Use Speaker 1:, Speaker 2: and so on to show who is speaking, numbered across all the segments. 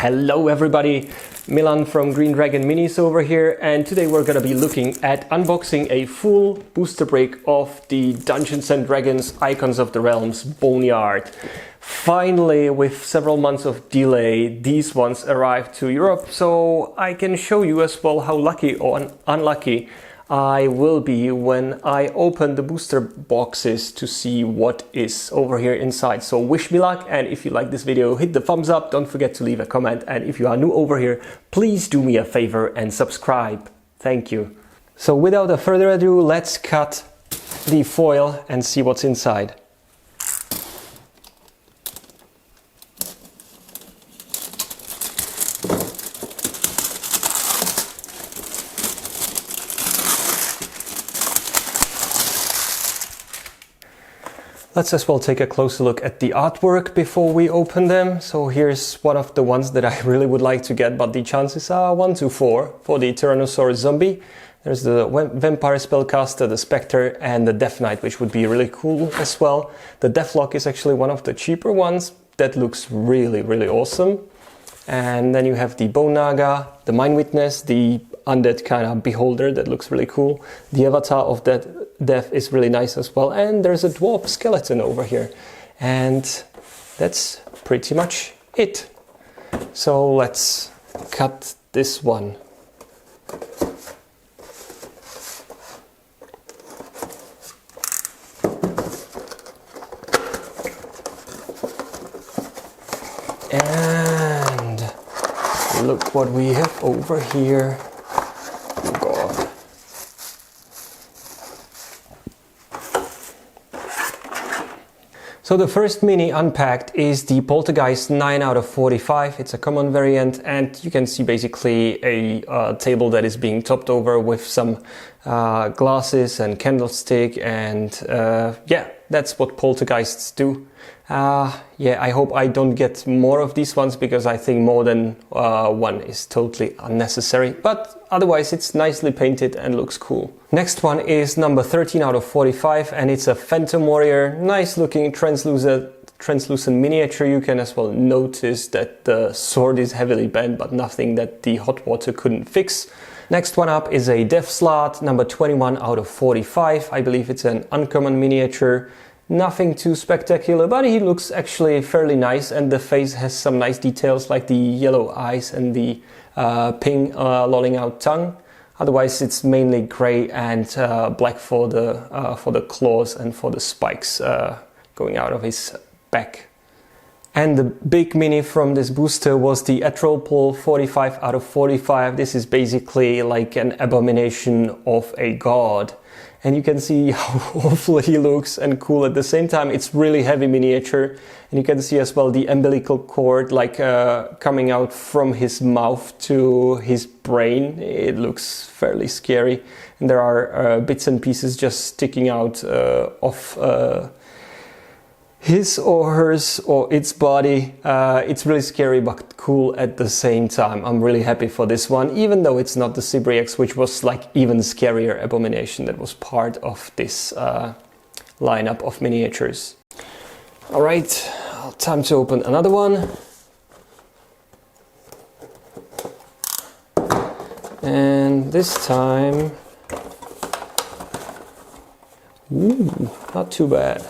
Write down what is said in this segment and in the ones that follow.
Speaker 1: Hello everybody, Milan from Green Dragon Minis over here, and today we're gonna be looking at unboxing a full booster break of the Dungeons & Dragons Icons of the Realms Boneyard. Finally, with several months of delay, these ones arrived to Europe, so I can show you as well how lucky or unlucky I will be when I open the booster boxes to see what is over here inside. So wish me luck, and if you like this video, hit the thumbs up, don't forget to leave a comment, and if you are new over here, please do me a favor and subscribe. Thank you. So without further ado, let's cut the foil and see what's inside. Let's as well take a closer look at the artwork before we open them. So here's one of the ones that I really would like to get, but the chances are 1 to 4 for the Tyrannosaurus zombie. There's the Vampire Spellcaster, the Spectre, and the Death Knight, which would be really cool as well. The Deathlock is actually one of the cheaper ones. That looks really awesome. And then you have the Bone Naga, the Mind Witness, the undead kind of beholder that looks really cool. The Avatar of that Death is really nice as well, and there's a dwarf skeleton over here, and that's pretty much it. So let's cut this one. And look what we have over here. Oh God. So the first mini unpacked is the Poltergeist 9 out of 45. It's a common variant, and you can see basically a table that is being topped over with some glasses and candlestick, and yeah, that's what poltergeists do. Yeah, I hope I don't get more of these ones, because I think more than one is totally unnecessary, but otherwise it's nicely painted and looks cool. Next one is number 13 out of 45, and it's a Phantom Warrior. Nice looking translucent miniature. You can as well notice that the sword is heavily bent, but nothing that the hot water couldn't fix. Next one up is a Death Slot, number 21 out of 45. I believe it's an uncommon miniature. Nothing too spectacular, but he looks actually fairly nice, and the face has some nice details like the yellow eyes and the pink lolling out tongue. Otherwise it's mainly grey and black for the claws and for the spikes going out of his back. And the big mini from this booster was the Atropol 45 out of 45. This is basically like an abomination of a god. And you can see how awful he looks and cool at the same time. It's really heavy miniature. And you can see as well the umbilical cord like coming out from his mouth to his brain. It looks fairly scary. And there are bits and pieces just sticking out of his or hers or its body. It's really scary but cool at the same time. I'm really happy for this one, even though it's not the Cybriex, which was like even scarier abomination that was part of this lineup of miniatures. Alright, time to open another one. And this time, ooh, not too bad.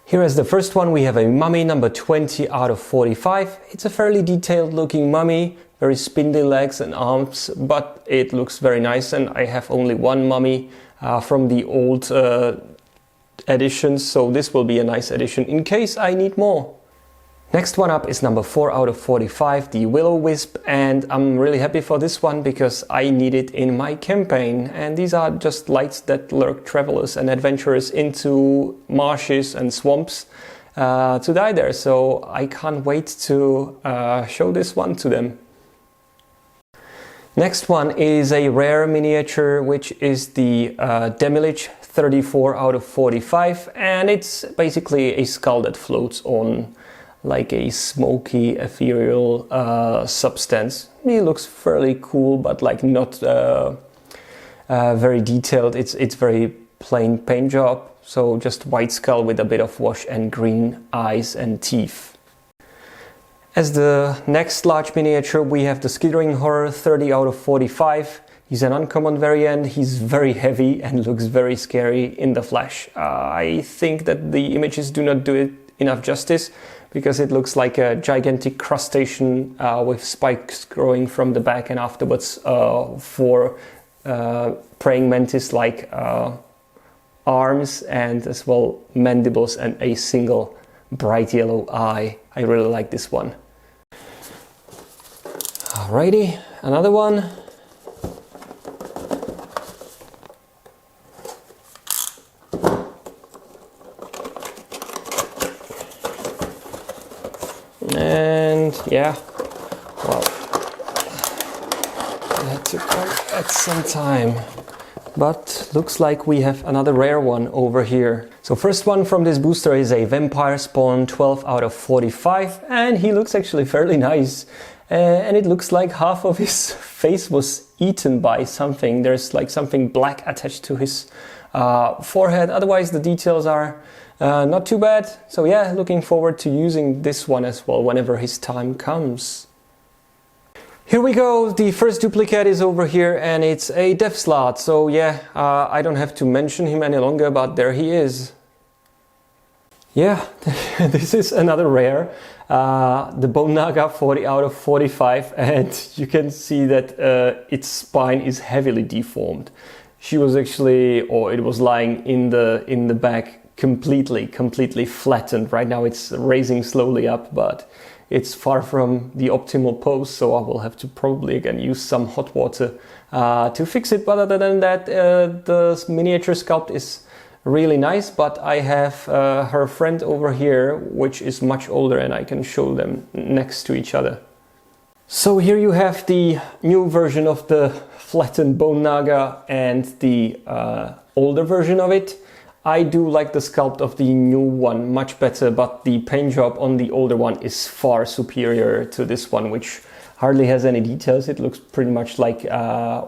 Speaker 1: Here is the first one. We have a mummy, number 20 out of 45. It's a fairly detailed looking mummy, very spindly legs and arms, but it looks very nice, and I have only one mummy from the old editions, so this will be a nice addition in case I need more. Next one up is number 4 out of 45, the Will-O-Wisp, and I'm really happy for this one because I need it in my campaign. And these are just lights that lurk travelers and adventurers into marshes and swamps to die there, so I can't wait to show this one to them. Next one is a rare miniature, which is the Demilich 34 out of 45, and it's basically a skull that floats on like a smoky, ethereal substance. He looks fairly cool, but like not very detailed. It's very plain paint job, so just white skull with a bit of wash and green eyes and teeth. As the next large miniature, we have the Skittering Horror 30 out of 45. He's an uncommon variant. He's very heavy and looks very scary in the flesh. I think that the images do not do it enough justice, because it looks like a gigantic crustacean with spikes growing from the back, and afterwards four praying mantis-like arms, and as well mandibles and a single bright yellow eye. I really like this one. Alrighty, another one. And yeah, well, it had to come at some time, but looks like we have another rare one over here. So first one from this booster is a Vampire Spawn 12 out of 45, and he looks actually fairly nice. And it looks like half of his face was eaten by something. There's like something black attached to his forehead. Otherwise the details are not too bad. So yeah, looking forward to using this one as well whenever his time comes. Here we go, the first duplicate is over here, and it's a Death Slot. So yeah, I don't have to mention him any longer, but there he is. Yeah, this is another rare, the Bone Naga 40 out of 45, and you can see that its spine is heavily deformed. She was actually, or it was lying in the back completely flattened. Right now it's raising slowly up, but it's far from the optimal pose, so I will have to probably again use some hot water to fix it. But other than that, the miniature sculpt is really nice. But I have her friend over here, which is much older, and I can show them next to each other. So here you have the new version of the flattened Bone Naga and the older version of it. I do like the sculpt of the new one much better, but the paint job on the older one is far superior to this one, which hardly has any details. It looks pretty much like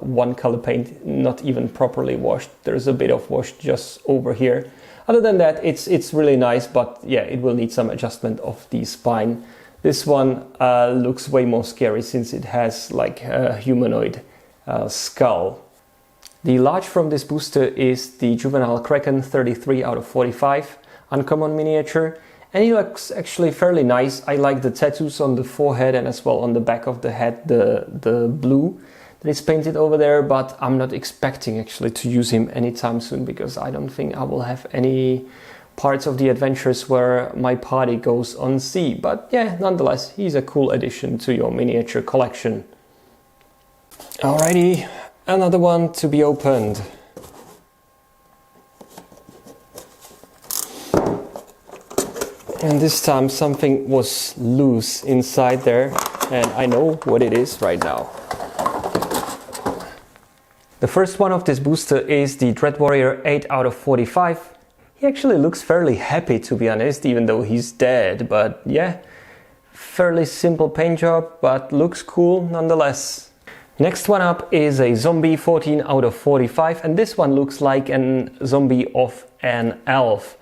Speaker 1: one color paint, not even properly washed. There's a bit of wash just over here. Other than that, it's really nice, but yeah, it will need some adjustment of the spine. This one looks way more scary since it has like a humanoid skull. The large from this booster is the Juvenile Kraken 33 out of 45, uncommon miniature, and he looks actually fairly nice. I like the tattoos on the forehead and as well on the back of the head, the blue that is painted over there, but I'm not expecting actually to use him anytime soon, because I don't think I will have any parts of the adventures where my party goes on sea. But yeah, nonetheless, he's a cool addition to your miniature collection. Alrighty. Another one to be opened. And this time something was loose inside there, and I know what it is right now. The first one of this booster is the Dread Warrior 8 out of 45. He actually looks fairly happy, to be honest, even though he's dead. But yeah, fairly simple paint job, but looks cool nonetheless. Next one up is a Zombie 14 out of 45, and this one looks like a zombie of an elf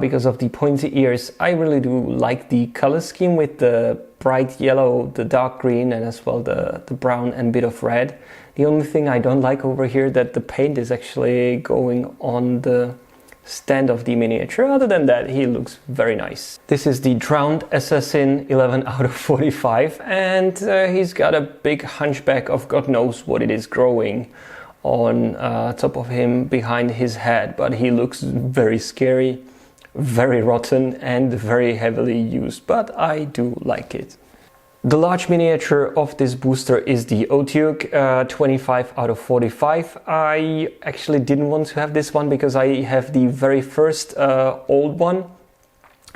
Speaker 1: because of the pointy ears. I really do like the color scheme with the bright yellow, the dark green, and as well the brown and bit of red. The only thing I don't like over here that the paint is actually going on the stand of the miniature. Other than that, he looks very nice. This is the Drowned Assassin 11 out of 45, and he's got a big hunchback of God knows what it is growing on top of him behind his head, but he looks very scary, very rotten, and very heavily used, but I do like it. The large miniature of this booster is the Otyugh 25 out of 45. I actually didn't want to have this one because I have the very first old one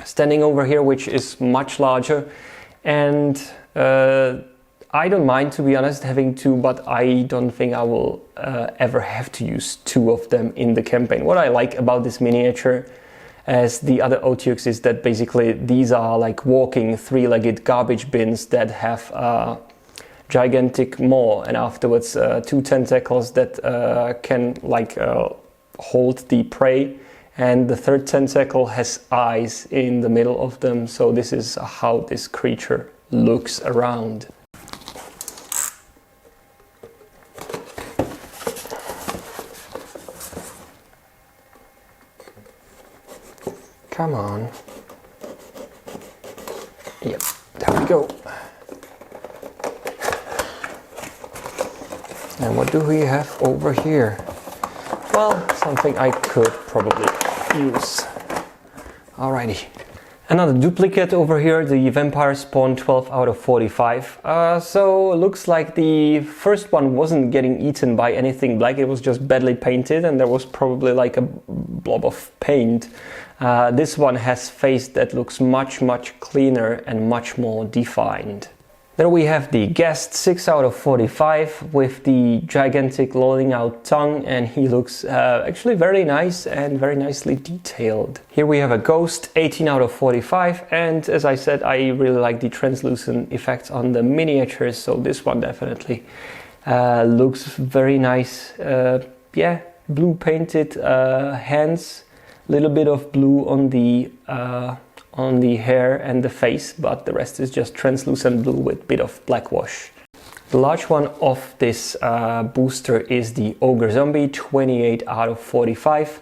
Speaker 1: standing over here, which is much larger, and I don't mind, to be honest, having two, but I don't think I will ever have to use two of them in the campaign. What I like about this miniature, as the other Otyughs, is that basically these are like walking three-legged garbage bins that have gigantic maw, and afterwards 2 tentacles that can like hold the prey, and the third tentacle has eyes in the middle of them. So this is how this creature looks around. Come on. Yep, there we go. And what do we have over here? Well, something I could probably use. Alrighty. Another duplicate over here, the Vampire Spawn 12 out of 45. So it looks like the first one wasn't getting eaten by anything black, it was just badly painted and there was probably like a blob of paint. This one has face that looks much cleaner and much more defined. There we have the Guest 6 out of 45 with the gigantic lolling out tongue, and he looks actually very nice and very nicely detailed. Here we have a Ghost 18 out of 45, and as I said, I really like the translucent effects on the miniatures, so this one definitely looks very nice. Yeah, blue painted hands, little bit of blue on the hair and the face, but the rest is just translucent blue with a bit of black wash. The large one of this booster is the Ogre Zombie 28 out of 45.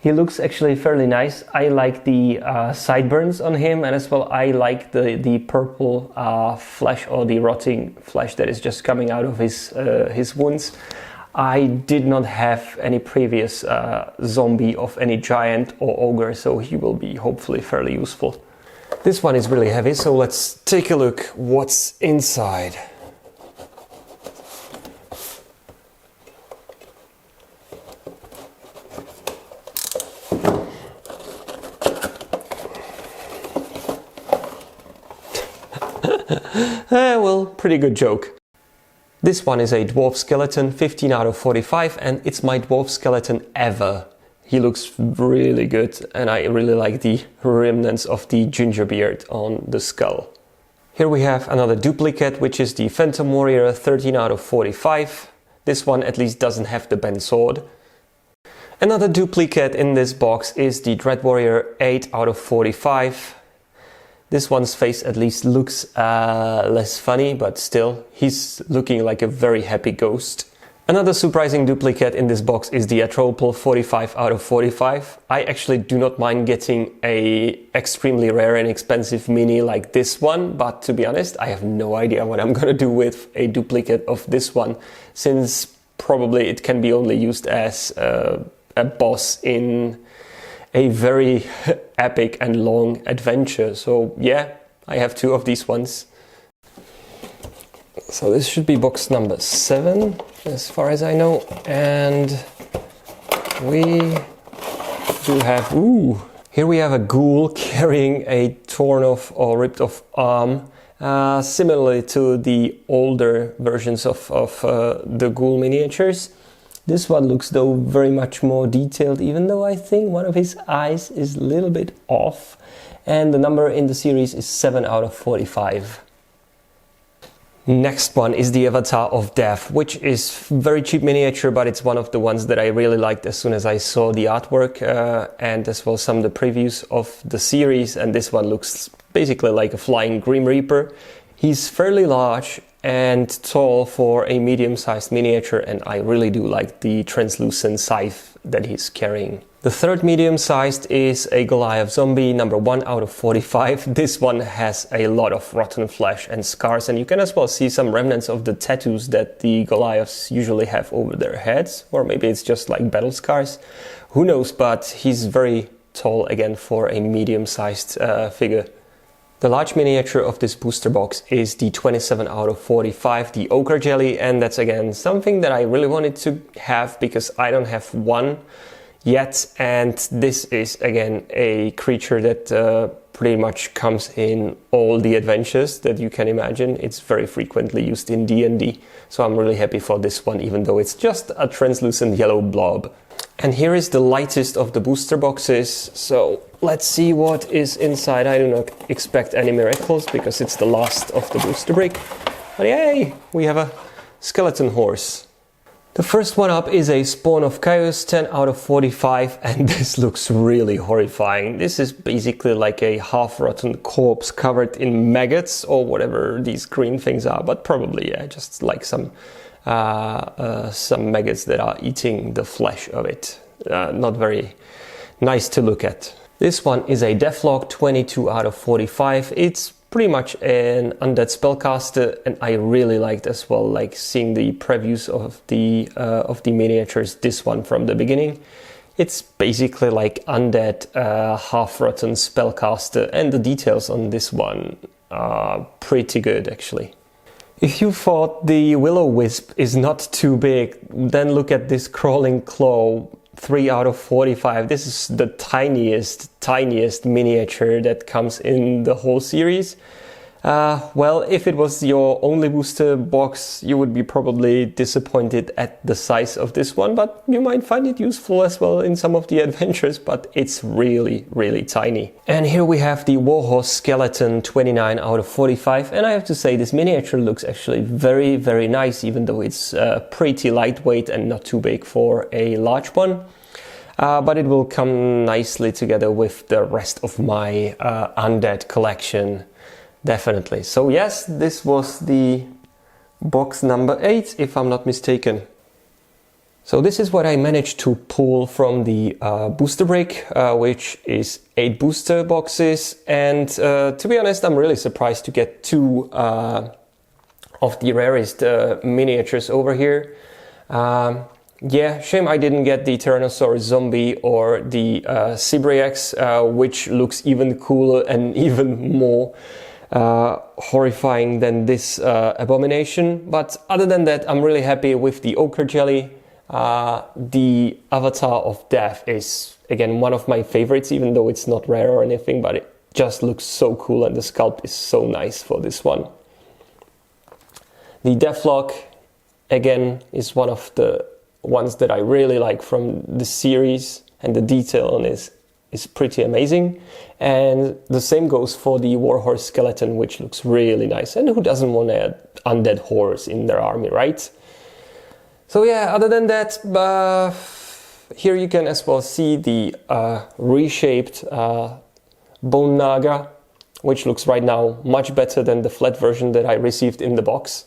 Speaker 1: He looks actually fairly nice. I like the sideburns on him, and as well I like the purple flesh, or the rotting flesh that is just coming out of his wounds. I did not have any previous zombie of any giant or ogre, so he will be hopefully fairly useful. This one is really heavy, so let's take a look what's inside. Well, pretty good joke. This one is a dwarf skeleton, 15 out of 45, and it's my dwarf skeleton ever. He looks really good, and I really like the remnants of the ginger beard on the skull. Here we have another duplicate, which is the Phantom Warrior, 13 out of 45. This one at least doesn't have the bent sword. Another duplicate in this box is the Dread Warrior, 8 out of 45. This one's face at least looks less funny, but still, he's looking like a very happy ghost. Another surprising duplicate in this box is the Atropal 45 out of 45. I actually do not mind getting a extremely rare and expensive mini like this one, but to be honest, I have no idea what I'm gonna do with a duplicate of this one, since probably it can be only used as a boss in a very epic and long adventure. So yeah, I have 2 of these ones. So this should be box number 7 as far as I know, and we do have, here we have a ghoul carrying a torn off or ripped off arm, similarly to the older versions of the ghoul miniatures. This one looks though very much more detailed, even though I think one of his eyes is a little bit off, and the number in the series is 7 out of 45. Next one is the Avatar of Death, which is very cheap miniature, but it's one of the ones that I really liked as soon as I saw the artwork and as well some of the previews of the series, and this one looks basically like a flying Grim Reaper. He's fairly large and tall for a medium-sized miniature, and I really do like the translucent scythe that he's carrying. The third medium-sized is a Goliath zombie, number 1 out of 45. This one has a lot of rotten flesh and scars, and you can as well see some remnants of the tattoos that the Goliaths usually have over their heads, or maybe it's just like battle scars. Who knows, but he's very tall again for a medium-sized figure. The large miniature of this booster box is the 27 out of 45, the Ochre Jelly, and that's again something that I really wanted to have because I don't have one yet, and this is again a creature that pretty much comes in all the adventures that you can imagine. It's very frequently used in D&D, so I'm really happy for this one, even though it's just a translucent yellow blob. And here is the lightest of the booster boxes, so let's see what is inside. I do not expect any miracles because it's the last of the booster brick. But yay, we have a skeleton horse. The first one up is a spawn of chaos, 10 out of 45, and this looks really horrifying. This is basically like a half-rotten corpse covered in maggots or whatever these green things are, but probably, yeah, just like some maggots that are eating the flesh of it. Not very nice to look at. This one is a Deathlok, 22 out of 45. It's pretty much an undead spellcaster, and I really liked as well, like seeing the previews of the miniatures. This one from the beginning, it's basically like undead half-rotten spellcaster, and the details on this one are pretty good actually. If you thought the Will-O-Wisp is not too big, then look at this crawling claw. 3 out of 45. This is the tiniest miniature that comes in the whole series. Well, if it was your only booster box, you would be probably disappointed at the size of this one, but you might find it useful as well in some of the adventures, but it's really, really tiny. And here we have the Warhorse Skeleton, 29 out of 45, and I have to say this miniature looks actually very, very nice, even though it's pretty lightweight and not too big for a large one. But it will come nicely together with the rest of my undead collection. Definitely. So yes, this was the box number 8, if I'm not mistaken. So this is what I managed to pull from the booster break, which is 8 booster boxes. And to be honest, I'm really surprised to get 2 of the rarest miniatures over here. Yeah, shame I didn't get the Tyrannosaurus zombie or the Cybriax, which looks even cooler and even more horrifying than this abomination. But other than that, I'm really happy with the ochre jelly. The Avatar of Death is again one of my favorites, even though it's not rare or anything, but it just looks so cool and the sculpt is so nice for this one. The Deathlok again is one of the ones that I really like from the series, and the detail on this is pretty amazing. And the same goes for the Warhorse Skeleton, which looks really nice. And who doesn't want to add undead horrors in their army, right? So yeah, other than that, here you can as well see the reshaped Bone Naga, which looks right now much better than the flat version that I received in the box.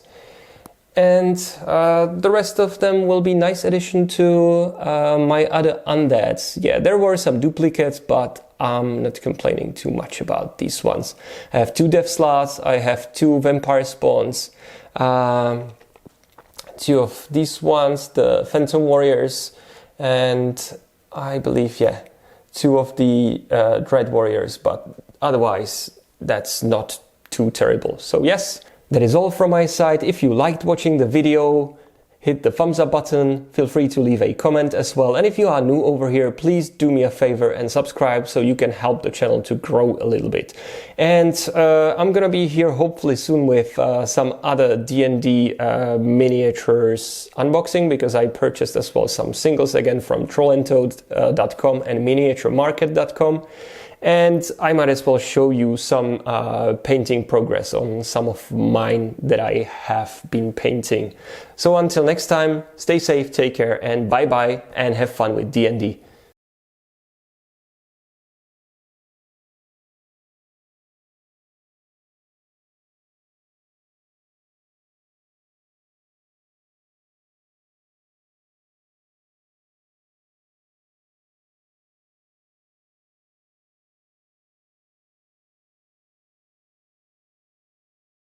Speaker 1: And the rest of them will be nice addition to my other undeads. Yeah, there were some duplicates, but I'm not complaining too much about these ones. I have 2 Death Sloths, I have 2 Vampire Spawns, 2 of these ones, the Phantom Warriors, and I believe, yeah, 2 of the Dread Warriors, but otherwise that's not too terrible. So yes, that is all from my side. If you liked watching the video, hit the thumbs up button, feel free to leave a comment as well. And if you are new over here, please do me a favor and subscribe so you can help the channel to grow a little bit. And I'm gonna be here hopefully soon with some other D&D miniatures unboxing, because I purchased as well some singles again from trollandtoad.com and miniaturemarket.com. And I might as well show you some painting progress on some of mine that I have been painting. So until next time, stay safe, take care, and bye-bye, and have fun with D&D.